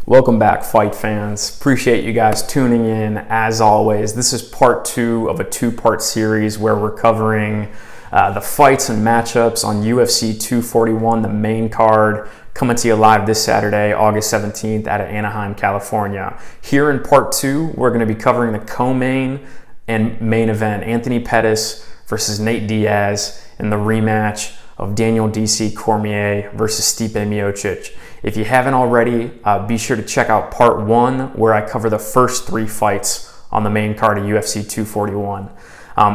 Welcome back, fight fans. Appreciate you guys tuning in as always. This is part 2 of a 2-part series where we're covering the fights and matchups on UFC 241, the main card, coming to you live this Saturday, August 17th out of Anaheim, California. Here in part 2, we're going to be covering the co-main and main event, Anthony Pettis versus Nate Diaz in the rematch of Daniel DC Cormier versus Stipe Miocic. If you haven't already, be sure to check out part 1 where I cover the first 3 fights on the main card of UFC 241.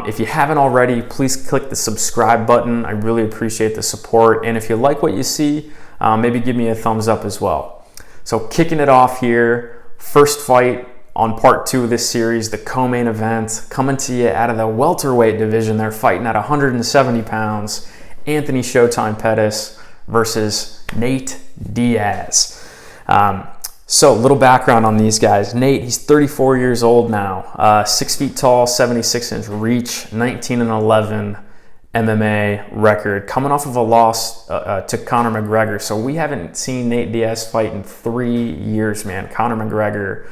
If you haven't already, please click the subscribe button. I really appreciate the support. And if you like what you see, maybe give me a thumbs up as well. So kicking it off here, first fight on part 2 of this series, the co-main event, coming to you out of the welterweight division. They're fighting at 170 pounds. Anthony Showtime Pettis versus Nate Diaz. So a little background on these guys. Nate, he's 34 years old now, 6 feet tall, 76-inch reach, 19-11 MMA record, coming off of a loss to Conor McGregor. So we haven't seen Nate Diaz fight in 3 years, man. Conor McGregor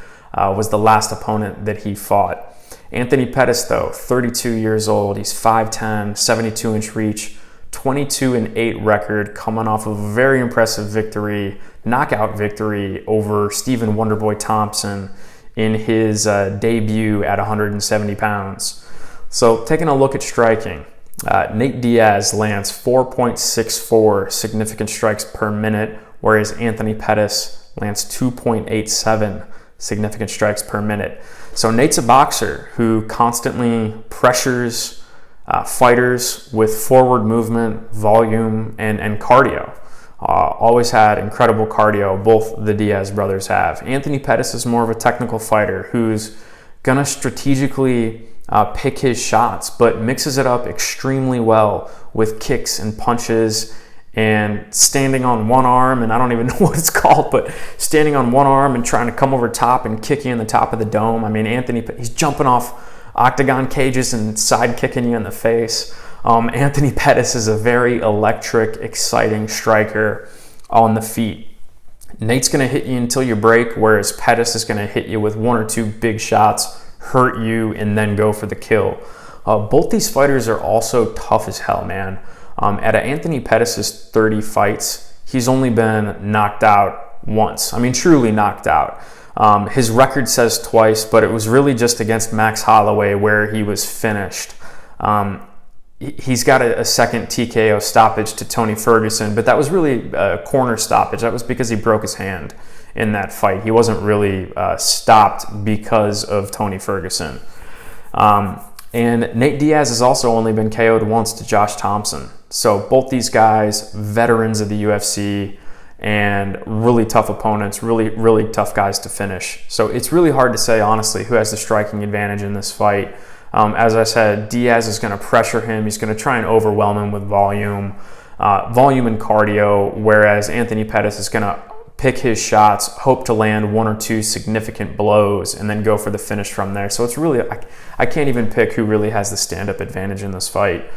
was the last opponent that he fought. Anthony Pettis, though, 32 years old. He's 5'10", 72-inch reach, 22-8 record, coming off of a very impressive victory, knockout victory over Stephen Wonderboy Thompson in his debut at 170 pounds. So taking a look at striking, Nate Diaz lands 4.64 significant strikes per minute, whereas Anthony Pettis lands 2.87 significant strikes per minute. So Nate's a boxer who constantly pressures fighters with forward movement, volume, and cardio. Always had incredible cardio, both the Diaz brothers have. Anthony Pettis is more of a technical fighter who's gonna strategically pick his shots, but mixes it up extremely well with kicks and punches and standing on one arm, and I don't even know what it's called, but standing on one arm and trying to come over top and kick you in the top of the dome. I mean, he's jumping off octagon cages and side kicking you in the face. Anthony Pettis is a very electric, exciting striker on the feet. Nate's going to hit you until you break, whereas Pettis is going to hit you with 1 or 2 big shots, hurt you, and then go for the kill. Both these fighters are also tough as hell, man. Out of Anthony Pettis' 30 fights, he's only been knocked out once. I mean, truly knocked out. His record says twice, but it was really just against Max Holloway where he was finished. He's got a second TKO stoppage to Tony Ferguson, but that was really a corner stoppage. That was because he broke his hand in that fight. He wasn't really stopped because of Tony Ferguson. And Nate Diaz has also only been KO'd once to Josh Thompson. So both these guys, veterans of the UFC, and really tough opponents, really tough guys to finish. So it's really hard to say, honestly, who has the striking advantage in this fight. As I said, Diaz is going to pressure him. He's going to try and overwhelm him with volume and cardio, whereas Anthony Pettis is going to pick his shots, hope to land 1 or 2 significant blows, and then go for the finish from there. So it's really, I can't even pick who really has the stand-up advantage in this fight.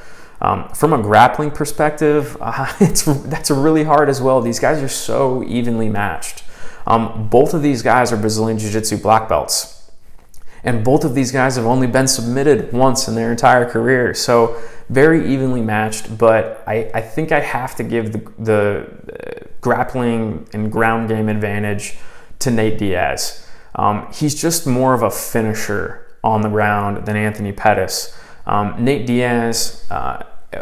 From a grappling perspective, that's really hard as well. These guys are so evenly matched. Both of these guys are Brazilian Jiu-Jitsu black belts. And both of these guys have only been submitted once in their entire career. So very evenly matched, but I think I have to give the grappling and ground game advantage to Nate Diaz. He's just more of a finisher on the ground than Anthony Pettis. Nate Diaz,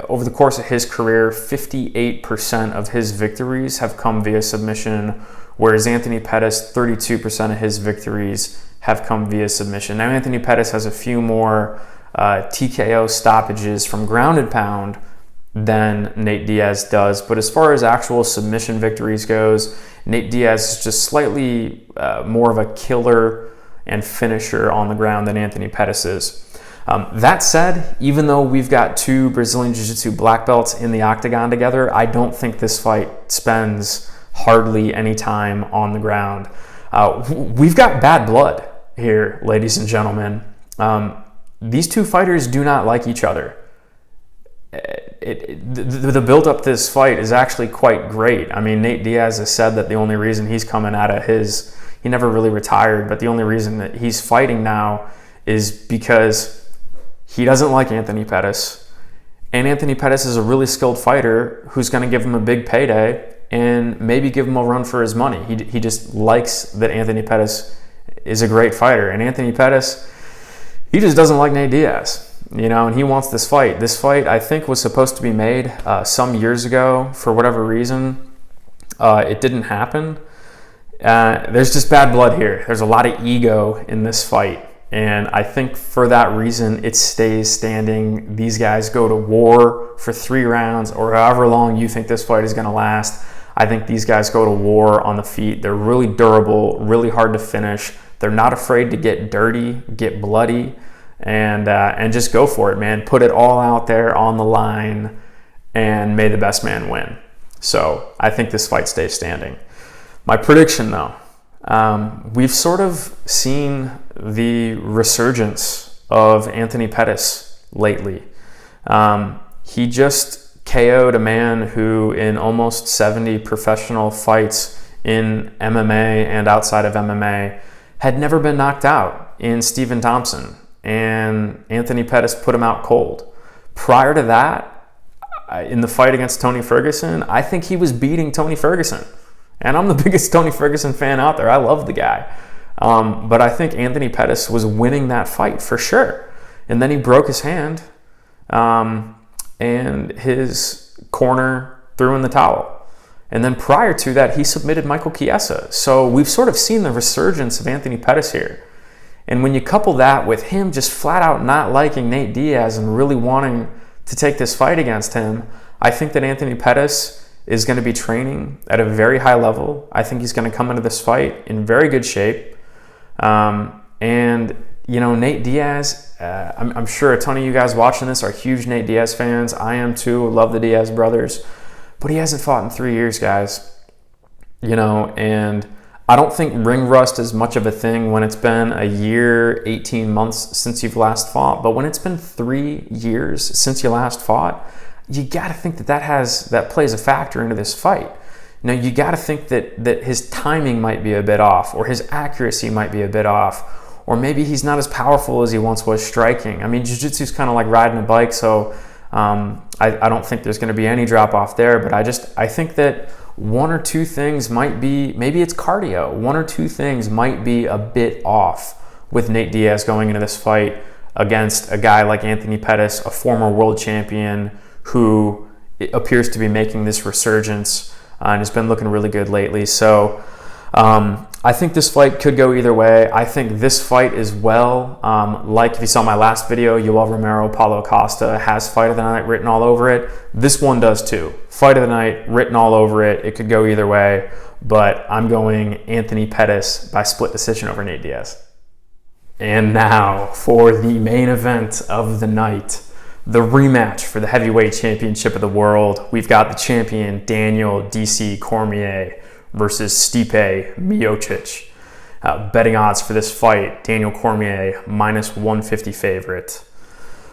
over the course of his career, 58% of his victories have come via submission, whereas Anthony Pettis, 32% of his victories have come via submission. Now, Anthony Pettis has a few more TKO stoppages from ground and pound than Nate Diaz does, but as far as actual submission victories goes, Nate Diaz is just slightly more of a killer and finisher on the ground than Anthony Pettis is. That said, even though we've got 2 Brazilian Jiu-Jitsu black belts in the octagon together, I don't think this fight spends hardly any time on the ground. We've got bad blood here, ladies and gentlemen. These 2 fighters do not like each other. The build up to this fight is actually quite great. I mean, Nate Diaz has said that the only reason he's coming out of his he never really retired, but the only reason that he's fighting now is because he doesn't like Anthony Pettis. And Anthony Pettis is a really skilled fighter who's going to give him a big payday and maybe give him a run for his money. He just likes that Anthony Pettis is a great fighter. And Anthony Pettis, he just doesn't like Nate Diaz, and he wants this fight. This fight, I think, was supposed to be made some years ago. For whatever reason, it didn't happen. There's just bad blood here. There's a lot of ego in this fight. And I think for that reason, it stays standing. These guys go to war for 3 rounds or however long you think this fight is going to last. I think these guys go to war on the feet. They're really durable, really hard to finish. They're not afraid to get dirty, get bloody, and just go for it, man. Put it all out there on the line, and may the best man win. So I think this fight stays standing. My prediction, though, we've sort of seen the resurgence of Anthony Pettis lately. He just KO'd a man who in almost 70 professional fights in MMA and outside of MMA had never been knocked out in Stephen Thompson, and Anthony Pettis put him out cold. Prior to that, in the fight against Tony Ferguson, I think he was beating Tony Ferguson. And I'm the biggest Tony Ferguson fan out there. I love the guy. But I think Anthony Pettis was winning that fight for sure. And then he broke his hand, and his corner threw in the towel. And then prior to that, he submitted Michael Chiesa. So we've sort of seen the resurgence of Anthony Pettis here. And when you couple that with him just flat out not liking Nate Diaz and really wanting to take this fight against him, I think that Anthony Pettis is going to be training at a very high level. I think he's going to come into this fight in very good shape. And, Nate Diaz, I'm sure a ton of you guys watching this are huge Nate Diaz fans. I am too. Love the Diaz brothers. But he hasn't fought in 3 years, guys. And I don't think ring rust is much of a thing when it's been a year, 18 months since you've last fought. But when it's been 3 years since you last fought, you got to think that plays a factor into this fight. You got to think that his timing might be a bit off, or his accuracy might be a bit off, or maybe he's not as powerful as he once was striking. I mean, jiu-jitsu is kind of like riding a bike, so I don't think there's going to be any drop off there. But I think that one or two things might be, maybe it's cardio. One or two things might be a bit off with Nate Diaz going into this fight against a guy like Anthony Pettis, a former world champion who appears to be making this resurgence and has been looking really good lately. So I think this fight could go either way. I think this fight as well, like if you saw my last video, Yoel Romero, Paulo Costa has fight of the night written all over it. This one does too. Fight of the night written all over it. It could go either way, but I'm going Anthony Pettis by split decision over Nate Diaz. And now for the main event of the night, the rematch for the heavyweight championship of the world. We've got the champion Daniel DC Cormier versus Stipe Miocic. Betting odds for this fight, Daniel Cormier minus 150 favorite.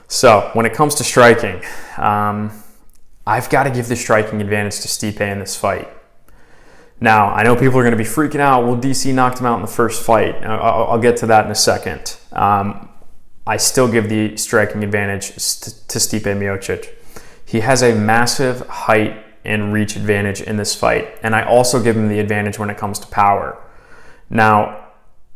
So when it comes to striking, I've got to give the striking advantage to Stipe in this fight. Now, I know people are going to be freaking out. Well, DC knocked him out in the first fight. I'll get to that in a second. I still give the striking advantage to Stipe Miocic. He has a massive height and reach advantage in this fight, and I also give him the advantage when it comes to power. Now,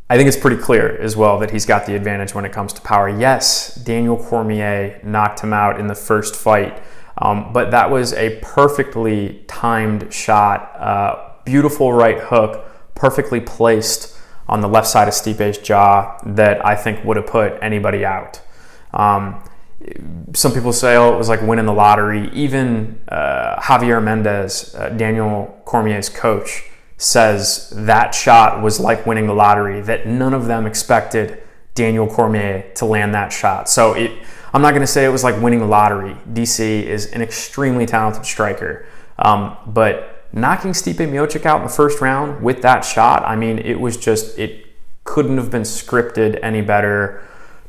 I think it's pretty clear as well that he's got the advantage when it comes to power. Yes, Daniel Cormier knocked him out in the first fight, but that was a perfectly timed shot, beautiful right hook, perfectly placed on the left side of Stipe's jaw that I think would have put anybody out. Some people say, it was like winning the lottery. Even Javier Mendez, Daniel Cormier's coach, says that shot was like winning the lottery, that none of them expected Daniel Cormier to land that shot. So I'm not going to say it was like winning the lottery. DC is an extremely talented striker. But knocking Stipe Miocic out in the first round with that shot, I mean, it couldn't have been scripted any better.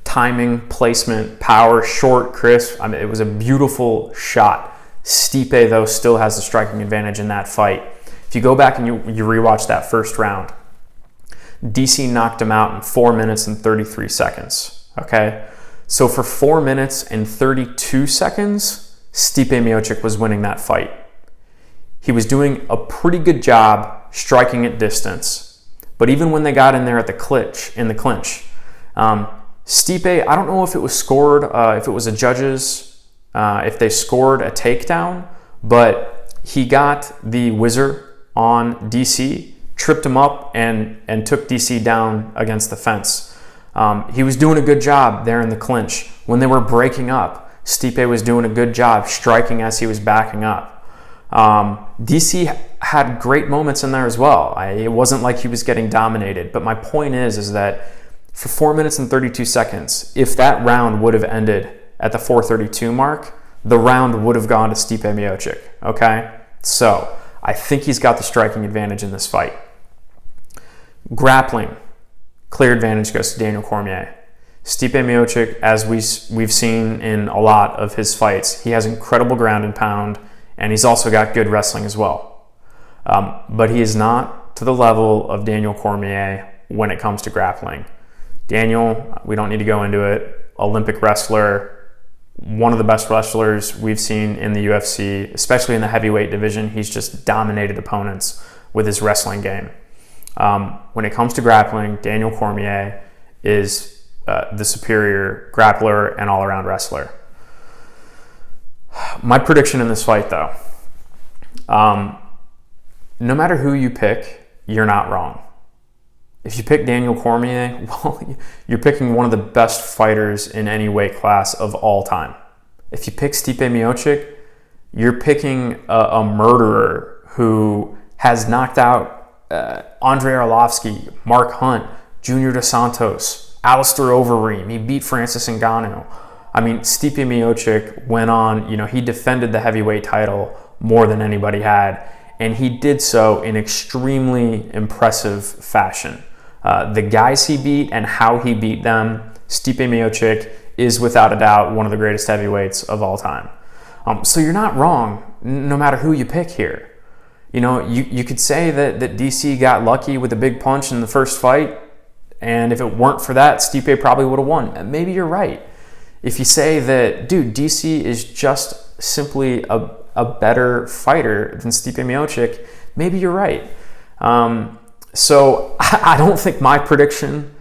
Timing, placement, power, short, crisp. I mean, it was a beautiful shot. Stipe, though, still has the striking advantage in that fight. If you go back and you rewatch that first round, DC knocked him out in 4 minutes and 33 seconds, okay? So for 4 minutes and 32 seconds, Stipe Miocic was winning that fight. He was doing a pretty good job striking at distance, but even when they got in there at the clinch, Stipe, I don't know if it was scored, if it was a judge's, if they scored a takedown, but he got the whizzer on DC, tripped him up, and took DC down against the fence. He was doing a good job there in the clinch. When they were breaking up, Stipe was doing a good job striking as he was backing up. DC had great moments in there as well. It wasn't like he was getting dominated, but my point is that for 4 minutes and 32 seconds, if that round would have ended at the 4:32 mark, the round would have gone to Stipe Miocic, okay? So I think he's got the striking advantage in this fight. Grappling, clear advantage goes to Daniel Cormier. Stipe Miocic, as we've seen in a lot of his fights, he has incredible ground and pound, and he's also got good wrestling as well. But he is not to the level of Daniel Cormier when it comes to grappling. Daniel, we don't need to go into it, Olympic wrestler, one of the best wrestlers we've seen in the UFC, especially in the heavyweight division. He's just dominated opponents with his wrestling game. When it comes to grappling, Daniel Cormier is the superior grappler and all-around wrestler. My prediction in this fight, though, no matter who you pick, you're not wrong. If you pick Daniel Cormier, well, you're picking one of the best fighters in any weight class of all time. If you pick Stipe Miocic, you're picking a murderer who has knocked out Andrei Arlovski, Mark Hunt, Junior Dos Santos, Alistair Overeem. He beat Francis Ngannou. I mean, Stipe Miocic went on, he defended the heavyweight title more than anybody had, and he did so in extremely impressive fashion. The guys he beat and how he beat them, Stipe Miocic is without a doubt one of the greatest heavyweights of all time. So you're not wrong, no matter who you pick here. You could say that DC got lucky with a big punch in the first fight, and if it weren't for that, Stipe probably would have won. Maybe you're right. If you say that, dude, DC is just simply a better fighter than Stipe Miocic, maybe you're right. So I don't think my prediction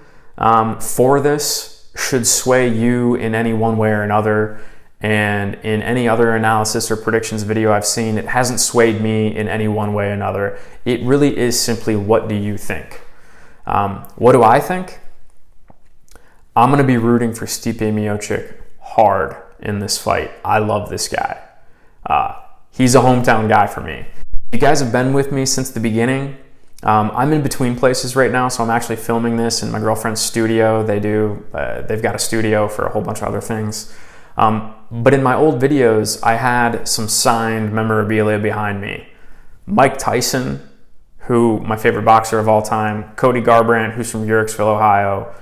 for this should sway you in any one way or another. And in any other analysis or predictions video I've seen, it hasn't swayed me in any one way or another. It really is simply, what do you think? What do I think? I'm going to be rooting for Stipe Miocic hard in this fight. I love this guy. He's a hometown guy for me. You guys have been with me since the beginning. I'm in between places right now, so I'm actually filming this in my girlfriend's studio. They've got a studio for a whole bunch of other things. But in my old videos, I had some signed memorabilia behind me. Mike Tyson, who my favorite boxer of all time, Cody Garbrandt, who's from Uhrichsville, Ohio,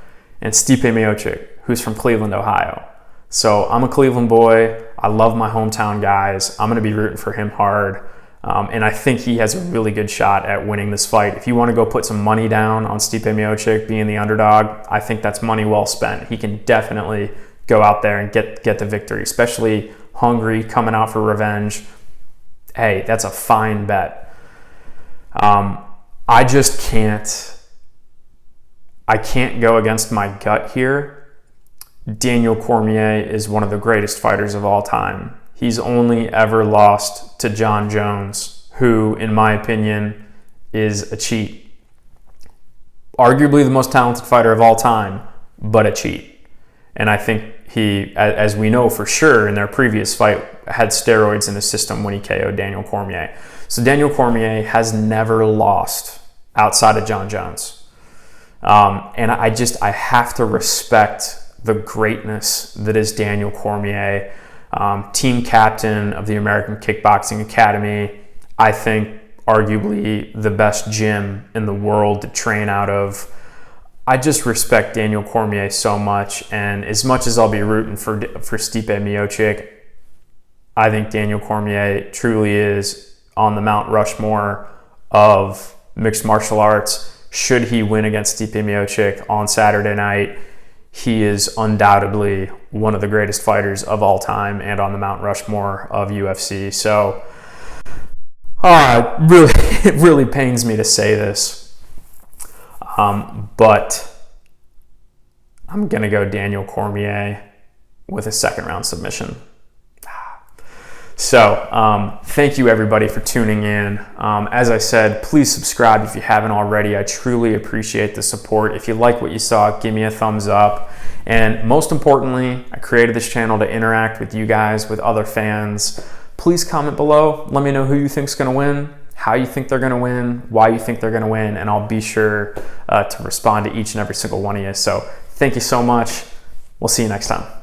and Stipe Miocic, who's from Cleveland, Ohio. So I'm a Cleveland boy. I love my hometown guys. I'm going to be rooting for him hard. And I think he has a really good shot at winning this fight. If you want to go put some money down on Stipe Miocic being the underdog, I think that's money well spent. He can definitely go out there and get the victory, especially hungry, coming out for revenge. Hey, that's a fine bet. I just can't go against my gut here. Daniel Cormier is one of the greatest fighters of all time. He's only ever lost to John Jones, who, in my opinion, is a cheat. Arguably the most talented fighter of all time, but a cheat. And I think he, as we know for sure in their previous fight, had steroids in his system when he KO'd Daniel Cormier. So Daniel Cormier has never lost outside of John Jones. And I have to respect the greatness that is Daniel Cormier, team captain of the American Kickboxing Academy. I think arguably the best gym in the world to train out of. I just respect Daniel Cormier so much, and as much as I'll be rooting for Stipe Miocic, I think Daniel Cormier truly is on the Mount Rushmore of mixed martial arts. should he win against Stipe Miocic on Saturday night, he is undoubtedly one of the greatest fighters of all time and on the Mount Rushmore of UFC. So it really pains me to say this, but I'm going to go Daniel Cormier with a second round submission. So thank you everybody for tuning in. As I said, please subscribe if you haven't already. I truly appreciate the support. If you like what you saw, give me a thumbs up. And most importantly, I created this channel to interact with you guys, with other fans. Please comment below. Let me know who you think's going to win, how you think they're going to win, why you think they're going to win, and I'll be sure to respond to each and every single one of you. So thank you so much. We'll see you next time.